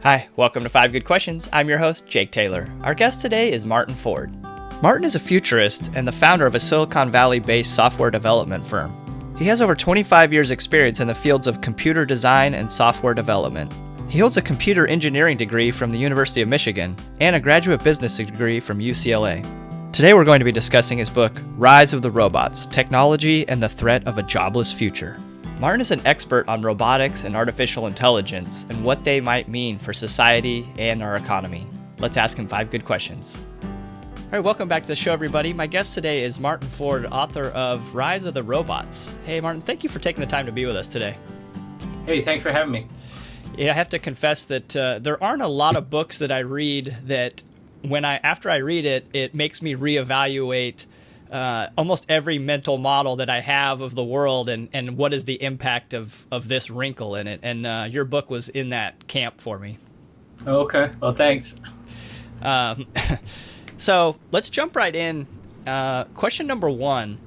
Hi, welcome to 5 Good Questions. I'm your host, Jake Taylor. Our guest today is Martin Ford. Martin is a futurist and the founder of a Silicon Valley-based software development firm. He has over 25 years' experience in the fields of computer design and software development. He holds a computer engineering degree from the University of Michigan and a graduate business degree from UCLA. Today we're going to be discussing his book, Rise of the Robots: Technology and the Threat of a Jobless Future. Martin is an expert on robotics and artificial intelligence and what they might mean for society and our economy. Let's ask him 5 good questions. All right, welcome back to the show, everybody. My guest today is Martin Ford, author of Rise of the Robots. Hey, Martin, thank you for taking the time to be with us today. Hey, thanks for having me. Yeah, I have to confess that there aren't a lot of books that I read that after I read it, it makes me reevaluate almost every mental model that I have of the world and what is the impact of this wrinkle in it. And your book was in that camp for me. Okay. Well, thanks. So let's jump right in. Question number 1.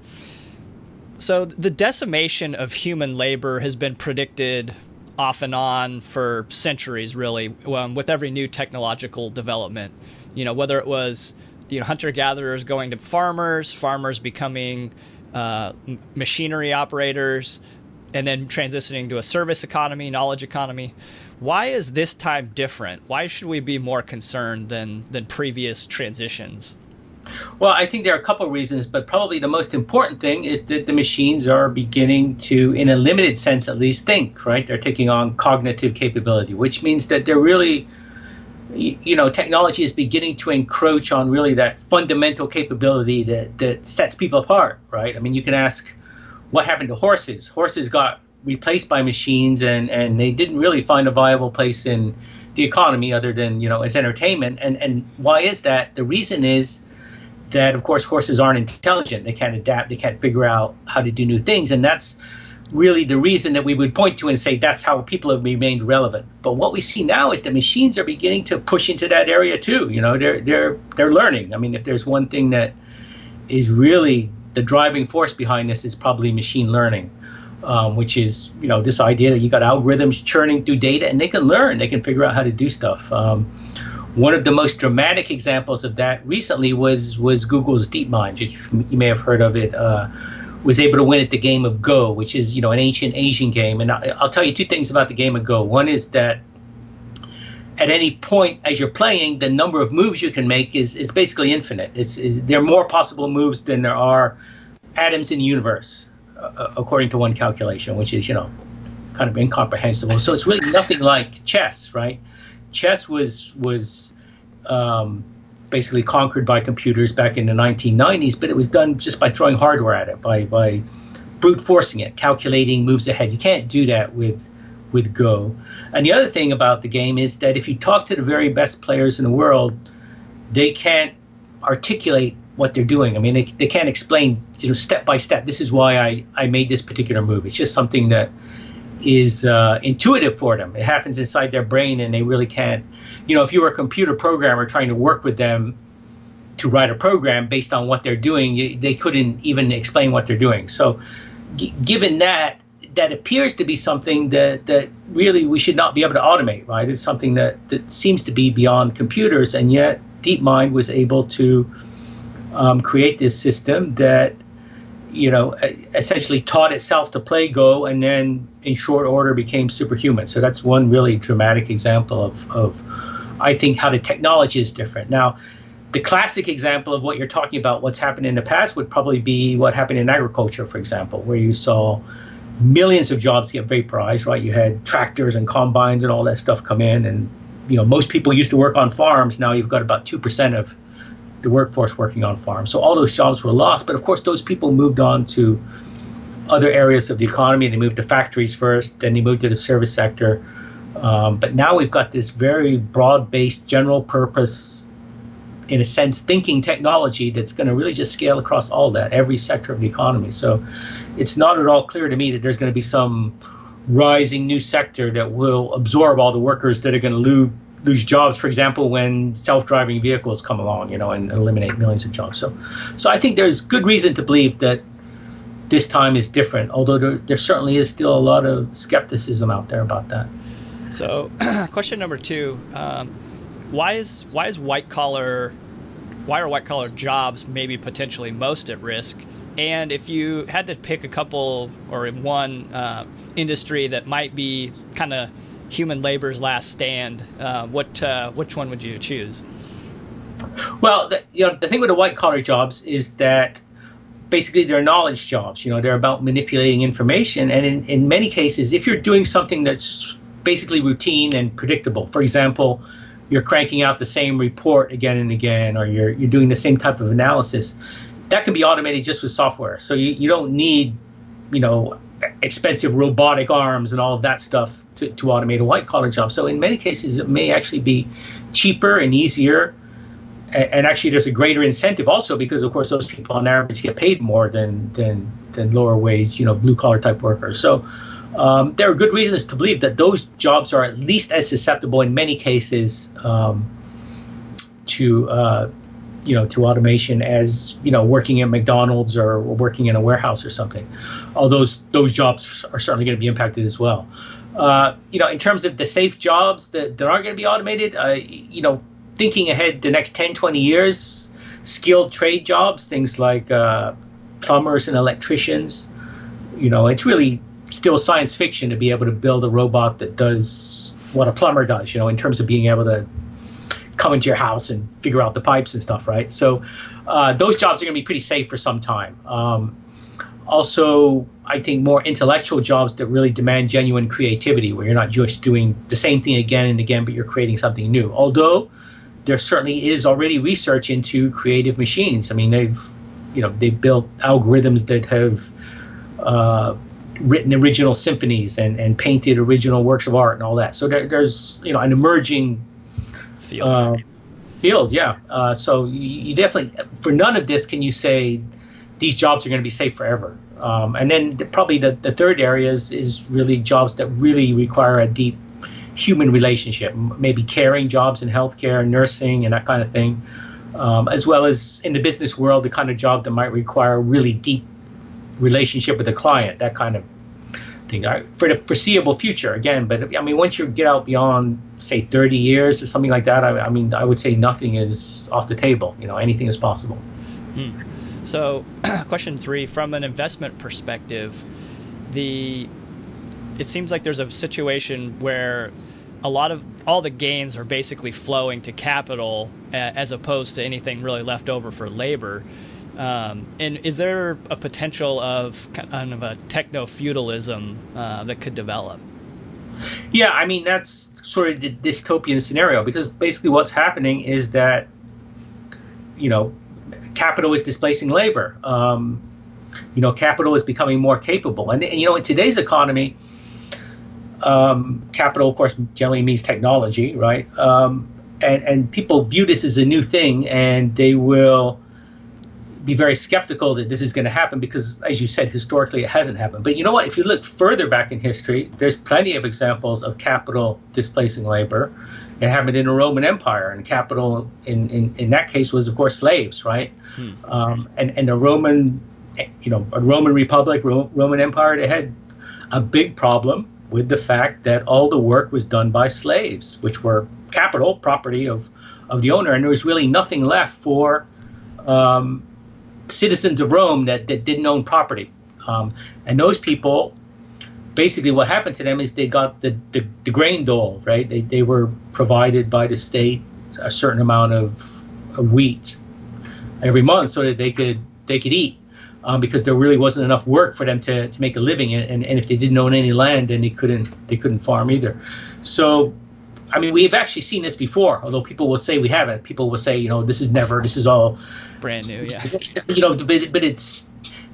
So the decimation of human labor has been predicted off and on for centuries, really, with every new technological development. You know, whether it was hunter-gatherers going to farmers becoming machinery operators, and then transitioning to a service economy, knowledge economy. Why is this time different? Why should we be more concerned than previous transitions? Well, I think there are a couple of reasons, but probably the most important thing is that the machines are beginning to, in a limited sense at least, think, right? They're taking on cognitive capability, which means that they're really, technology is beginning to encroach on really that fundamental capability that sets people apart, right? I mean, you can ask what happened to horses. Horses got replaced by machines and they didn't really find a viable place in the economy other than, as entertainment. And why is that? The reason is that, of course, horses aren't intelligent. They can't adapt. They can't figure out how to do new things. And that's really the reason that we would point to and say that's how people have remained relevant. But what we see now is that machines are beginning to push into that area too. They're learning. I mean, if there's one thing that is really the driving force behind this, it's probably machine learning, which is this idea that you got algorithms churning through data and they can learn. They can figure out how to do stuff. One of the most dramatic examples of that recently was Google's DeepMind, which you may have heard of it. Was able to win at the game of Go, which is an ancient Asian game. And I'll tell you 2 things about the game of Go. One is that at any point as you're playing, the number of moves you can make is basically infinite. There are more possible moves than there are atoms in the universe, according to one calculation, which is kind of incomprehensible. So it's really nothing like chess, right? Chess was basically conquered by computers back in the 1990s, but it was done just by throwing hardware at it, by brute forcing it, calculating moves ahead. You can't do that with Go. And the other thing about the game is that if you talk to the very best players in the world, they can't articulate what they're doing. I mean, they can't explain step by step, this is why I made this particular move. It's just something that is intuitive for them. It happens inside their brain and they really can't. If you were a computer programmer trying to work with them to write a program based on what they're doing, they couldn't even explain what they're doing. So given that appears to be something that really we should not be able to automate, right? It's something that seems to be beyond computers, and yet DeepMind was able to create this system that essentially taught itself to play Go and then in short order became superhuman. So that's one really dramatic example of I think, how the technology is different. Now, the classic example of what you're talking about, what's happened in the past, would probably be what happened in agriculture, for example, where you saw millions of jobs get vaporized, right? You had tractors and combines and all that stuff come in. And, most people used to work on farms. Now you've got about 2% of the workforce working on farms. So all those jobs were lost. But of course, those people moved on to other areas of the economy. They moved to factories first, then they moved to the service sector. But now we've got this very broad-based, general purpose, in a sense, thinking technology that's going to really just scale across all that, every sector of the economy. So it's not at all clear to me that there's going to be some rising new sector that will absorb all the workers that are going to lose jobs, for example, when self-driving vehicles come along, and eliminate millions of jobs. So I think there's good reason to believe that this time is different, although there certainly is still a lot of skepticism out there about that. So, question number two: why are white collar jobs maybe potentially most at risk? And if you had to pick a couple or one industry that might be kind of human labor's last stand, which one would you choose? Well, the thing with the white collar jobs is that basically they're knowledge jobs. They're about manipulating information, and in many cases, if you're doing something that's basically routine and predictable, for example, you're cranking out the same report again and again, or you're doing the same type of analysis, that can be automated just with software. So you don't need, expensive robotic arms and all of that stuff to automate a white collar job. So in many cases, it may actually be cheaper and easier. And actually, there's a greater incentive also because, of course, those people on average get paid more than lower wage, blue collar type workers. So there are good reasons to believe that those jobs are at least as susceptible in many cases to automation as working at McDonald's or working in a warehouse or something. Although those jobs are certainly going to be impacted as well. In terms of the safe jobs that aren't going to be automated, thinking ahead the next 10, 20 years, skilled trade jobs, things like plumbers and electricians, it's really still science fiction to be able to build a robot that does what a plumber does, in terms of being able to come into your house and figure out the pipes and stuff, right? So those jobs are going to be pretty safe for some time. Also, I think more intellectual jobs that really demand genuine creativity, where you're not just doing the same thing again and again, but you're creating something new. Although there certainly is already research into creative machines. I mean, they've built algorithms that have written original symphonies and painted original works of art and all that. So there's an emerging field, yeah. So you definitely, for none of this can you say these jobs are going to be safe forever. And then probably the third area is really jobs that really require a deep human relationship, maybe caring jobs in healthcare, nursing, and that kind of thing, as well as in the business world, the kind of job that might require a really deep relationship with the client, that kind of thing, for the foreseeable future again. But I mean, once you get out beyond, say, 30 years or something like that, I would say nothing is off the table. Anything is possible. So question 3, from an investment perspective, it seems like there's a situation where all the gains are basically flowing to capital as opposed to anything really left over for labor. And is there a potential of kind of a techno feudalism that could develop? Yeah, I mean, that's sort of the dystopian scenario, because basically what's happening is that, capital is displacing labor. Capital is becoming more capable. And in today's economy, capital, of course, generally means technology, right? And people view this as a new thing, and they will be very skeptical that this is going to happen because, as you said, historically it hasn't happened. But you know what? If you look further back in history, there's plenty of examples of capital displacing labor. It happened in the Roman Empire, and capital in that case was, of course, slaves, right? And the Roman, a Roman Republic, Roman Empire, they had a big problem with the fact that all the work was done by slaves, which were capital, property of the owner, and there was really nothing left for citizens of Rome that didn't own property. And those people, basically what happened to them is they got the grain dole, right? They were provided by the state a certain amount of wheat every month so that they could eat. Because there really wasn't enough work for them to make a living, and if they didn't own any land, then they couldn't farm either. So, I mean, we've actually seen this before. Although people will say we haven't. People will say, this is all brand new. Yeah. But it's,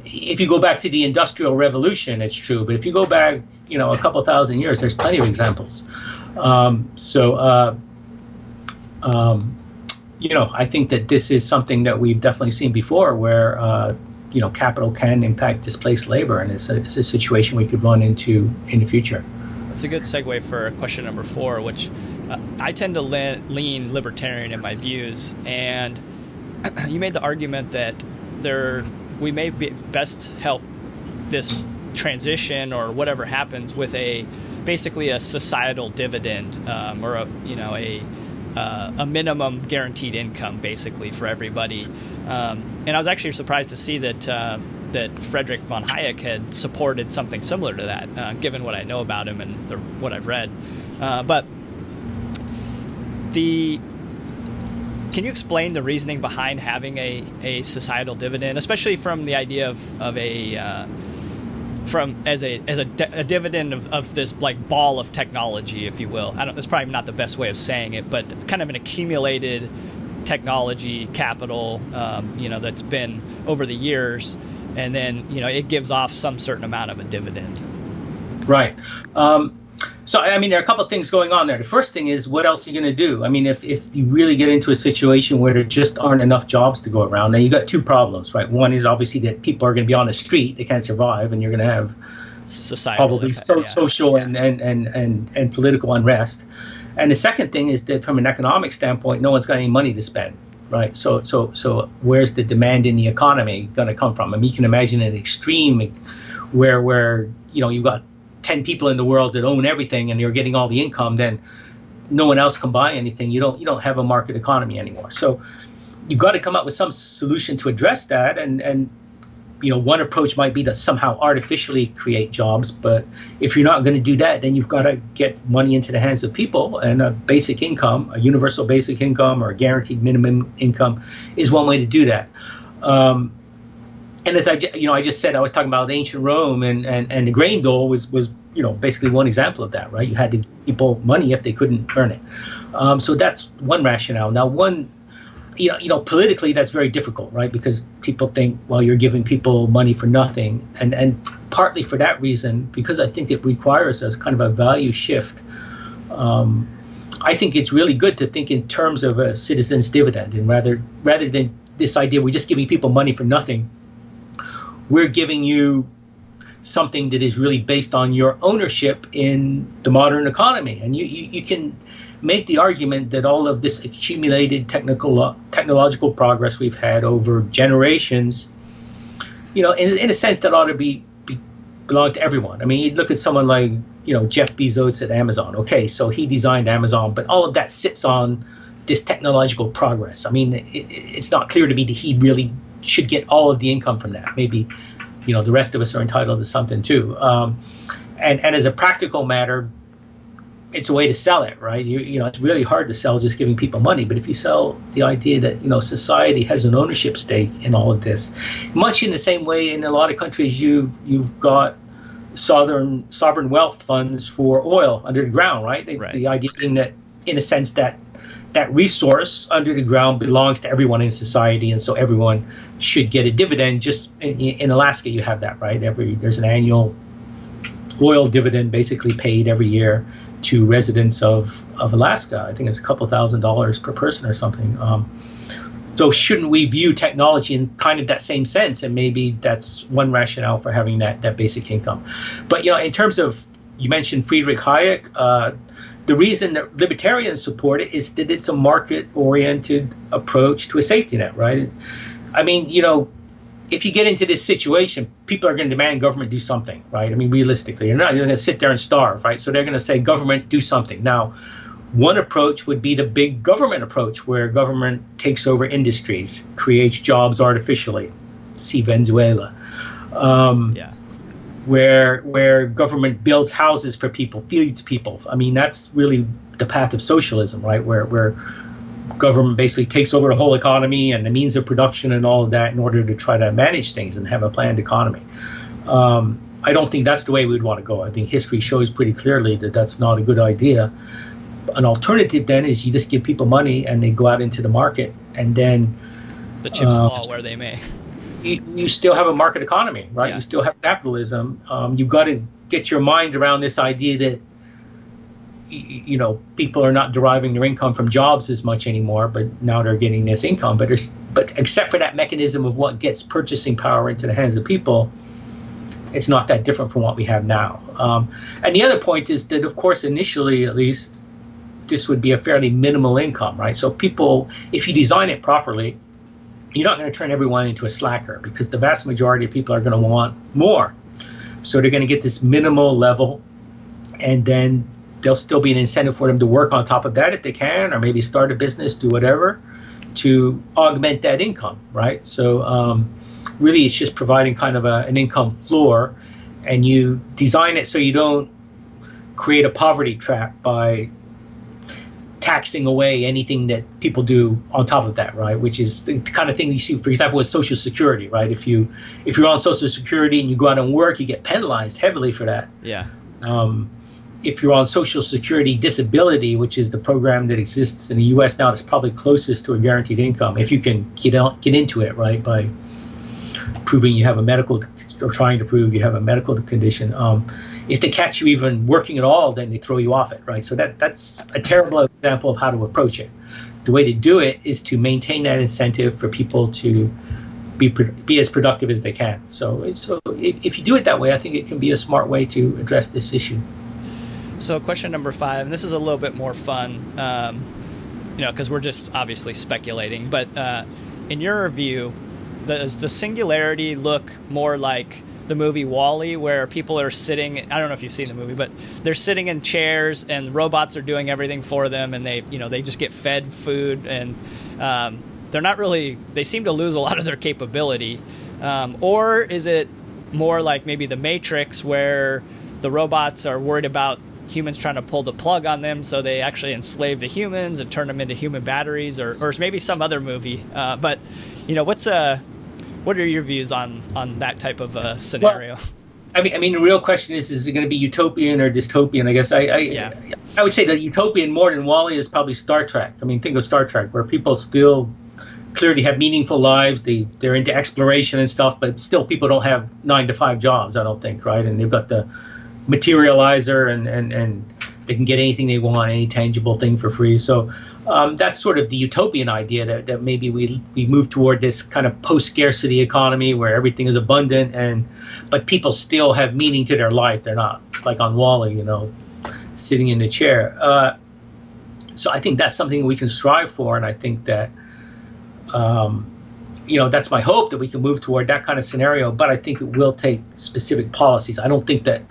if you go back to the Industrial Revolution, it's true. But if you go back, a couple thousand years, there's plenty of examples. I think that this is something that we've definitely seen before, where capital can in fact displace labor, and it's a situation we could run into in the future. That's a good segue for question number 4, which I tend to lean libertarian in my views, and you made the argument that we may best help this transition or whatever happens with a basically a societal dividend, or a minimum guaranteed income basically for everybody. And I was actually surprised to see that Friedrich von Hayek had supported something similar to that, given what I know about him and what I've read. Can you explain the reasoning behind having a societal dividend, especially from the idea of a dividend of this like ball of technology, if you will? That's probably not the best way of saying it, but kind of an accumulated technology capital, that's been over the years, and then it gives off some certain amount of a dividend. Right. So, I mean, there are a couple of things going on there. The first thing is, what else are you going to do? I mean, if you really get into a situation where there just aren't enough jobs to go around, now you got two problems, right? One is obviously that people are going to be on the street, they can't survive, and you're going to have probably social and political unrest. And the second thing is that from an economic standpoint, no one's got any money to spend, right? So where's the demand in the economy going to come from? I mean, you can imagine an extreme where you've got 10 people in the world that own everything and you're getting all the income, then no one else can buy anything. You don't have a market economy anymore. So you've got to come up with some solution to address that. And one approach might be to somehow artificially create jobs. But if you're not going to do that, then you've got to get money into the hands of people, and a basic income, a universal basic income or a guaranteed minimum income is one way to do that. And as I just said, I was talking about ancient Rome, and the grain dole was basically one example of that, right? You had to give people money if they couldn't earn it. So that's one rationale. Now, politically, that's very difficult, right? Because people think, well, you're giving people money for nothing, and partly for that reason, because I think it requires us kind of a value shift. I think it's really good to think in terms of a citizen's dividend, and rather than this idea we're just giving people money for nothing, we're giving you something that is really based on your ownership in the modern economy. And you can make the argument that all of this accumulated technological progress we've had over generations, in a sense that ought to belong to everyone. I mean, you look at someone like, Jeff Bezos at Amazon. Okay, so he designed Amazon, but all of that sits on this technological progress. I mean, it's not clear to me that he really should get all of the income from that. Maybe, the rest of us are entitled to something too. And as a practical matter, it's a way to sell it, right? It's really hard to sell just giving people money. But if you sell the idea that, society has an ownership stake in all of this, much in the same way in a lot of countries, you've got sovereign wealth funds for oil under the ground, right? The idea being that, in a sense, that resource under the ground belongs to everyone in society, and so everyone should get a dividend. Just in Alaska, you have that, right? There's an annual oil dividend basically paid every year to residents of Alaska. I think it's a couple $1,000s per person or something. So shouldn't we view technology in kind of that same sense? And maybe that's one rationale for having that basic income. But in terms of, you mentioned Friedrich Hayek. The reason that libertarians support it is that it's a market-oriented approach to a safety net, right? I mean, if you get into this situation, people are going to demand government do something, right? I mean, realistically, they're not just going to sit there and starve, right? So they're going to say, government, do something. Now, one approach would be the big government approach, where government takes over industries, creates jobs artificially. See Venezuela. Where government builds houses for people, feeds people. I mean, that's really the path of socialism, right? Where government basically takes over the whole economy and the means of production and all of that in order to try to manage things and have a planned economy. I don't think that's the way we'd want to go. I think history shows pretty clearly that that's not a good idea. An alternative then is you just give people money and they go out into the market, and then the chips fall where they may. You still have a market economy, right? Yeah. You still have capitalism. You've got to get your mind around this idea that people are not deriving their income from jobs as much anymore, but now they're getting this income. But except for that mechanism of what gets purchasing power into the hands of people, it's not that different from what we have now. And the other point is that, of course, initially at least, this would be a fairly minimal income, right? So people, if you design it properly, you're not going to turn everyone into a slacker, because the vast majority of people are going to want more. So they're going to get this minimal level, and then there'll still be an incentive for them to work on top of that if they can, or maybe start a business, do whatever, to augment that income, right? So really it's just providing kind of an income floor, and you design it so you don't create a poverty trap by taxing away anything that people do on top of that, right? Which is the kind of thing you see, for example, with Social Security, right? If you're on Social Security and you go out and work, you get penalized heavily for that. Yeah. If you're on Social Security disability, which is the program that exists in the U.S. now, that's probably closest to a guaranteed income, if you can get into it, right, by proving you have a medical, or trying to prove you have a medical condition. If they catch you even working at all, then they throw you off it, right? So that's a terrible example of how to approach it. The way to do it is to maintain that incentive for people to be as productive as they can. So if you do it that way, I think it can be a smart way to address this issue. So question number 5, and this is a little bit more fun, because we're just obviously speculating, but in your view, does the Singularity look more like the movie WALL-E, where people are sitting, I don't know if you've seen the movie, but they're sitting in chairs and robots are doing everything for them, and they just get fed food, and they're not really, they seem to lose a lot of their capability? Or is it more like maybe the Matrix, where the robots are worried about humans trying to pull the plug on them, so they actually enslave the humans and turn them into human batteries, or maybe some other movie? But what are your views on that type of scenario? Well, I mean, the real question is it going to be utopian or dystopian? I guess I would say that utopian more than WALL-E is probably Star Trek. I mean, think of Star Trek, where people still clearly have meaningful lives. They're into exploration and stuff, but still people don't have 9-to-5 jobs, I don't think, right? And they've got the materializer, and they can get anything they want, any tangible thing for free. So that's sort of the utopian idea, that maybe we move toward this kind of post-scarcity economy where everything is abundant, but people still have meaning to their life. They're not like on WALL-E, sitting in a chair. So I think that's something we can strive for, and I think that that's my hope, that we can move toward that kind of scenario. But I think it will take specific policies. I don't think that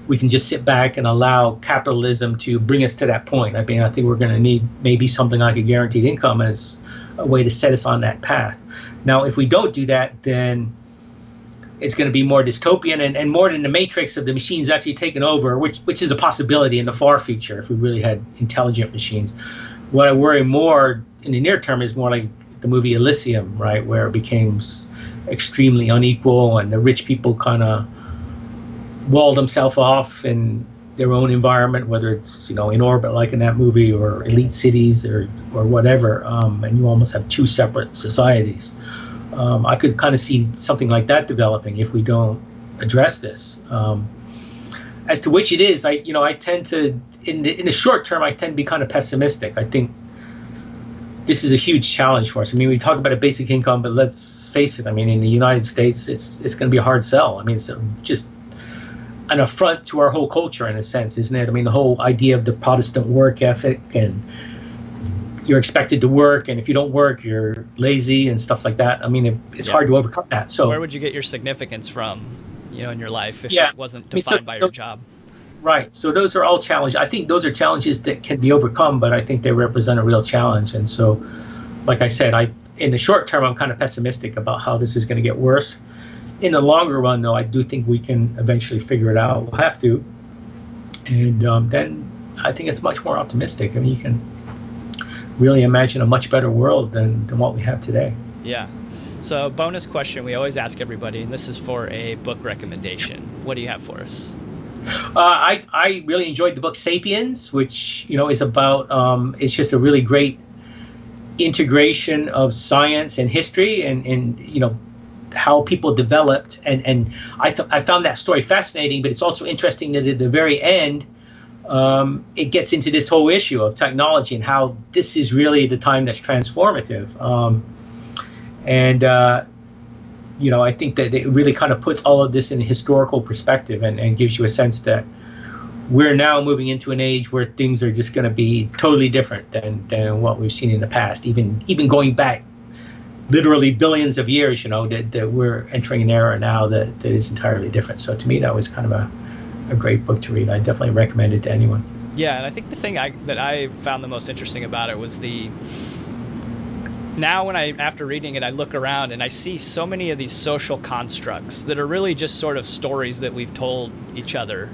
we can just sit back and allow capitalism to bring us to that point. I mean, I think we're going to need maybe something like a guaranteed income as a way to set us on that path. Now, if we don't do that, then it's going to be more dystopian and more than the Matrix of the machines actually taking over, which is a possibility in the far future if we really had intelligent machines. What I worry more in the near term is more like the movie Elysium, right, where it became extremely unequal, and the rich people kind of walled themselves off in their own environment, whether it's in orbit like in that movie, or elite cities, or whatever, and you almost have two separate societies. I could kind of see something like that developing if we don't address this. As to which it is, I tend to, in the short term, I tend to be kind of pessimistic. I think this is a huge challenge for us. I mean, we talk about a basic income, but let's face it. I mean, in the United States, it's going to be a hard sell. I mean, it's just an affront to our whole culture, in a sense, isn't it? I mean, the whole idea of the Protestant work ethic, and you're expected to work, and if you don't work, you're lazy and stuff like that. I mean, it's hard to overcome that. So where would you get your significance from, in your life, if it wasn't defined by your job? Right. So those are all challenges. I think those are challenges that can be overcome, but I think they represent a real challenge. And so, like I said, in the short term, I'm kind of pessimistic about how this is going to get worse. In the longer run, though, I do think we can eventually figure it out. We'll have to. And then I think it's much more optimistic. I mean, you can really imagine a much better world than what we have today. Yeah. So bonus question we always ask everybody, and this is for a book recommendation. What do you have for us? I really enjoyed the book Sapiens, which, is about, it's just a really great integration of science and history and how people developed, and I found that story fascinating. But it's also interesting that at the very end, it gets into this whole issue of technology and how this is really the time that's transformative. I think that it really kind of puts all of this in a historical perspective and gives you a sense that we're now moving into an age where things are just going to be totally different than what we've seen in the past, even going back literally billions of years, that we're entering an era now that is entirely different. So to me, that was kind of a a great book to read. I definitely recommend it to anyone. Yeah, and I think the thing that I found the most interesting about it was now when after reading it, I look around and I see so many of these social constructs that are really just sort of stories that we've told each other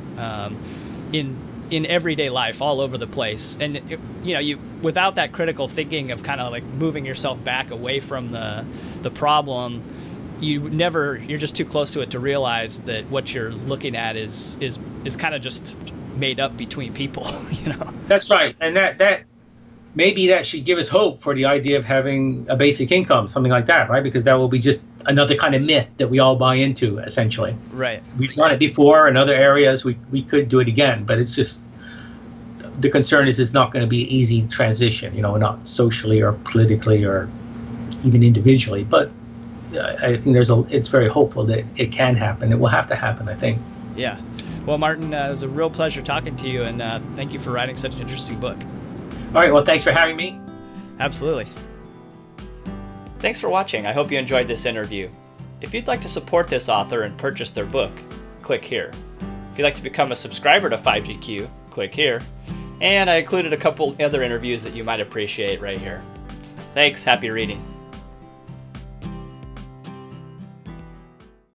in everyday life all over the place. And you without that critical thinking of kind of like moving yourself back away from the problem, you're just too close to it to realize that what you're looking at is kind of just made up between people. That's right. And that maybe that should give us hope for the idea of having a basic income, something like that, right? Because that will be just another kind of myth that we all buy into, essentially. Right. We've done it before in other areas. We could do it again, but it's just the concern is it's not going to be an easy transition, not socially or politically or even individually. But I think it's very hopeful that it can happen. It will have to happen, I think. Yeah. Well, Martin, it was a real pleasure talking to you, and thank you for writing such an interesting book. All right, well, thanks for having me. Absolutely. Thanks for watching. I hope you enjoyed this interview. If you'd like to support this author and purchase their book, click here. If you'd like to become a subscriber to 5GQ, click here. And I included a couple other interviews that you might appreciate right here. Thanks. Happy reading.